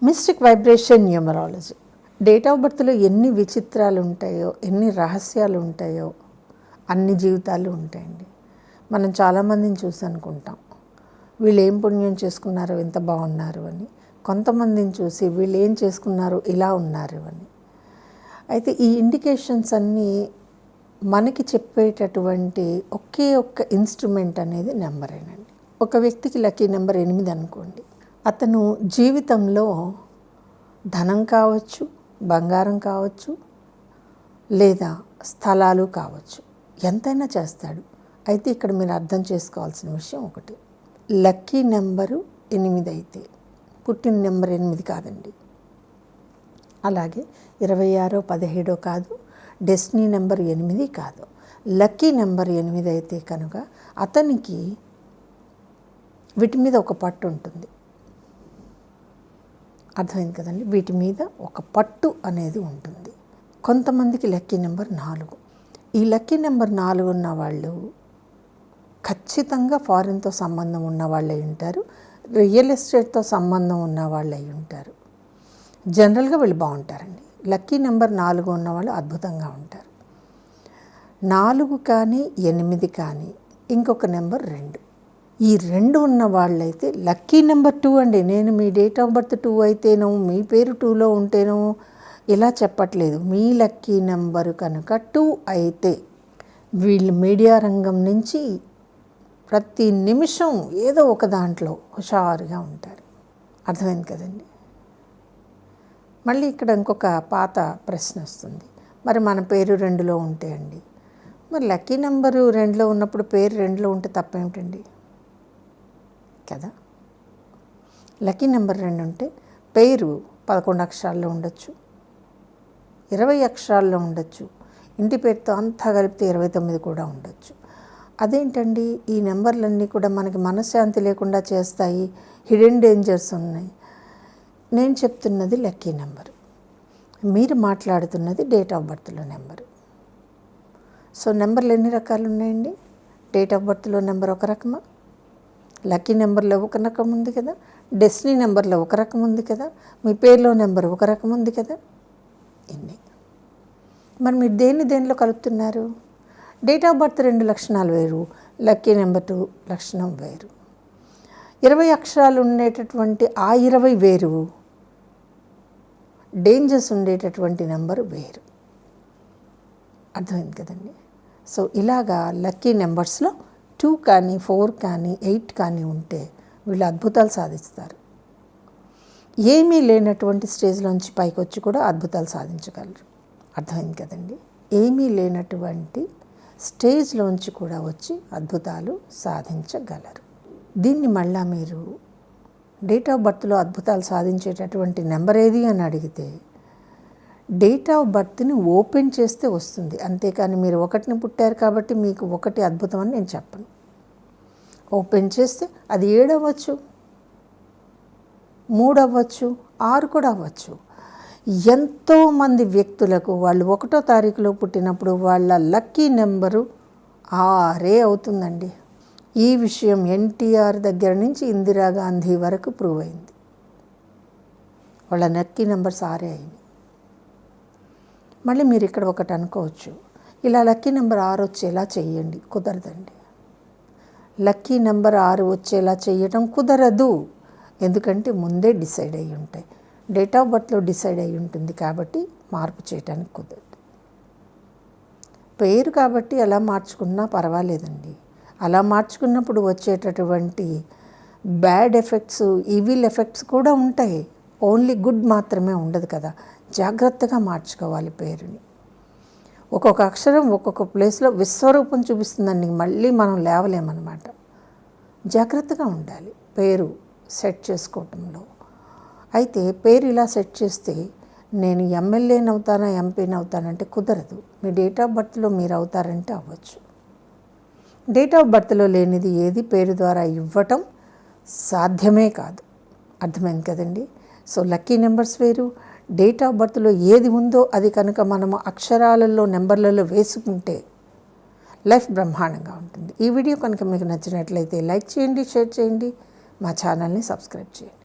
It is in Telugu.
Mystic vibration numerology. Date of బర్త్లో ఎన్ని విచిత్రాలు ఉంటాయో, ఎన్ని రహస్యాలు ఉంటాయో అన్ని జీవితాలు ఉంటాయండి. మనం చాలామందిని చూసి అనుకుంటాం వీళ్ళు ఏం పుణ్యం చేసుకున్నారో ఎంత బాగున్నారు అని, కొంతమందిని చూసి వీళ్ళు ఏం చేసుకున్నారో ఇలా ఉన్నారు అని. అయితే ఈ ఇండికేషన్స్ అన్నీ మనకి చెప్పేటటువంటి ఒకే ఒక్క ఇన్స్ట్రుమెంట్ అనేది నెంబరేనండి. ఒక వ్యక్తికి లక్కీ నెంబర్ 8 అనుకోండి. అతను జీవితంలో ధనం కావచ్చు, బంగారం కావచ్చు, లేదా స్థలాలు కావచ్చు, ఎంతైనా చేస్తాడు. అయితే ఇక్కడ మీరు అర్థం చేసుకోవాల్సిన విషయం ఒకటి, లక్కీ నెంబరు 8 అయితే పుట్టిన నెంబర్ 8 కాదండి. అలాగే 26, 17 కాదు, డెస్టినీ నెంబర్ 8 కాదు. లక్కీ నెంబర్ 8 అయితే కనుక అతనికి వీటి మీద ఒక పట్టు ఉంటుంది. అర్థమైంది కదండి, వీటి మీద ఒక పట్టు అనేది ఉంటుంది. కొంతమందికి లక్కీ నెంబర్ 4. ఈ లక్కీ నెంబర్ 4 ఉన్న వాళ్ళు ఖచ్చితంగా ఫారిన్తో సంబంధం ఉన్న వాళ్ళు అయి ఉంటారు, రియల్ ఎస్టేట్తో సంబంధం ఉన్న వాళ్ళు అయి ఉంటారు. జనరల్గా వీళ్ళు బాగుంటారండి. లక్కీ నెంబర్ 4 ఉన్న వాళ్ళు అద్భుతంగా ఉంటారు. 4 కానీ 8 కానీ ఇంకొక నెంబర్ 2, ఈ 2 ఉన్న వాళ్ళైతే లక్కీ నెంబర్ 2 అండి. నేను మీ డేట్ ఆఫ్ బర్త్ 2 అయితేనో, మీ పేరు 2లో ఉంటేనో ఇలా చెప్పట్లేదు. మీ లక్కీ నెంబరు కనుక 2 అయితే వీళ్ళు మీడియా రంగం నుంచి ప్రతి నిమిషం ఏదో ఒక దాంట్లో హుషారుగా ఉంటారు. అర్థమైంది కదండి. మళ్ళీ ఇక్కడ ఇంకొక పాత ప్రశ్న వస్తుంది, మరి మన పేరు 2లో ఉంటే అండి, మరి లక్కీ నెంబరు 2లో ఉన్నప్పుడు పేరు 2లో ఉంటే తప్పేమిటండి కదా. లక్కీ నెంబర్ 2 ఉంటే పేరు 11 అక్షరాల్లో ఉండొచ్చు, 20 అక్షరాల్లో ఉండొచ్చు, ఇంటి పేరుతో అంతా కలిపితే 29 కూడా ఉండొచ్చు. అదేంటండి, ఈ నెంబర్లన్నీ కూడా మనకి మనశ్శాంతి లేకుండా చేస్తాయి, హిడెన్ డేంజర్స్ ఉన్నాయి. నేను చెప్తున్నది లక్కీ నెంబరు, మీరు మాట్లాడుతున్నది డేట్ ఆఫ్ బర్త్లో నెంబరు. సో నెంబర్లు ఎన్ని రకాలు ఉన్నాయండి? డేట్ ఆఫ్ బర్త్లో నెంబర్ ఒక రకమా, లక్కీ నెంబర్లో ఒక రకం ఉంది కదా, డెస్టినీ నెంబర్లో ఒక రకం ఉంది కదా, మీ పేరులో నెంబర్ ఒక రకం ఉంది కదా. ఇన్ని మరి మీరు దేనిలో కలుపుతున్నారు? డేట్ ఆఫ్ బర్త్ 2 లక్షణాలు వేరు, లక్కీ నెంబర్ 2 లక్షణం వేరు. 20 అక్షరాలు ఉండేటటువంటి ఆ 20 వేరు, డేంజర్స్ ఉండేటటువంటి నెంబరు వేరు. అర్థమైంది కదండి. సో ఇలాగా లక్కీ నెంబర్స్లో 2 కానీ 4 కానీ 8 కానీ ఉంటే వీళ్ళు అద్భుతాలు సాధిస్తారు. ఏమీ లేనటువంటి స్టేజ్లోంచి పైకి వచ్చి కూడా అద్భుతాలు సాధించగలరు. అర్థమైంది కదండి. ఏమీ లేనటువంటి స్టేజ్లోంచి కూడా వచ్చి అద్భుతాలు సాధించగలరు. దీన్ని మళ్ళా మీరు డేట్ ఆఫ్ బర్త్లో అద్భుతాలు సాధించేటటువంటి నెంబర్ ఏది అని అడిగితే డేట్ ఆఫ్ బర్త్ని ఓపెన్ చేస్తే వస్తుంది. అంతేకాని మీరు 1ని పుట్టారు కాబట్టి మీకు 1 అద్భుతం అని నేను చెప్పను. ఓపెన్ చేస్తే అది 7 అవ్వచ్చు, 3 అవ్వచ్చు, 6 కూడా అవ్వచ్చు. ఎంతోమంది వ్యక్తులకు వాళ్ళు 1వ తారీఖులో పుట్టినప్పుడు వాళ్ళ లక్కీ నెంబరు 6 అవుతుందండి. ఈ విషయం ఎన్టీఆర్ దగ్గర నుంచి ఇందిరాగాంధీ వరకు ప్రూవ్ అయింది. వాళ్ళ లక్కీ నెంబర్స్ 6 అయింది. మళ్ళీ మీరు ఇక్కడ ఒకటి అనుకోవచ్చు, ఇలా లక్కీ నెంబర్ 6 వచ్చేలా చెయ్యండి. కుదరదండి. లక్కీ నెంబర్ 6 వచ్చేలా చేయటం కుదరదు. ఎందుకంటే ముందే డిసైడ్ అయ్యి ఉంటాయి. డేట్ ఆఫ్ బర్త్లో డిసైడ్ అయ్యి ఉంటుంది కాబట్టి మార్పు చేయడానికి కుదరదు. పేరు కాబట్టి ఎలా మార్చుకున్నా పర్వాలేదండి. అలా మార్చుకున్నప్పుడు వచ్చేటటువంటి బ్యాడ్ ఎఫెక్ట్స్, ఈవిల్ ఎఫెక్ట్స్ కూడా ఉంటాయి. ఓన్లీ గుడ్ మాత్రమే ఉండదు కదా. జాగ్రత్తగా మార్చుకోవాలి పేరుని. ఒక్కొక్క అక్షరం ఒక్కొక్క ప్లేస్లో విశ్వరూపం చూపిస్తుందండి. మళ్ళీ మనం లేవలేమన్నమాట. జాగ్రత్తగా ఉండాలి పేరు సెట్ చేసుకోవటంలో. అయితే పేరు ఇలా సెట్ చేస్తే నేను ఎమ్మెల్యేని అవుతానా, ఎంపీని అవుతానంటే కుదరదు. మీ డేట్ ఆఫ్ బర్త్లో మీరు అవుతారంటే అవ్వచ్చు. డేట్ ఆఫ్ బర్త్లో లేనిది ఏది పేరు ద్వారా ఇవ్వటం సాధ్యమే కాదు. అర్థమైంది కదండి. సో లక్కీ నెంబర్స్ వేరు, డేట్ ఆఫ్ బర్త్లో ఏది ఉందో అది కనుక మనము అక్షరాలలో నెంబర్లలో వేసుకుంటే లైఫ్ బ్రహ్మాండంగా ఉంటుంది. ఈ వీడియో కనుక మీకు నచ్చినట్లయితే లైక్ చేయండి, షేర్ చేయండి, మా ఛానల్ని సబ్స్క్రైబ్ చేయండి.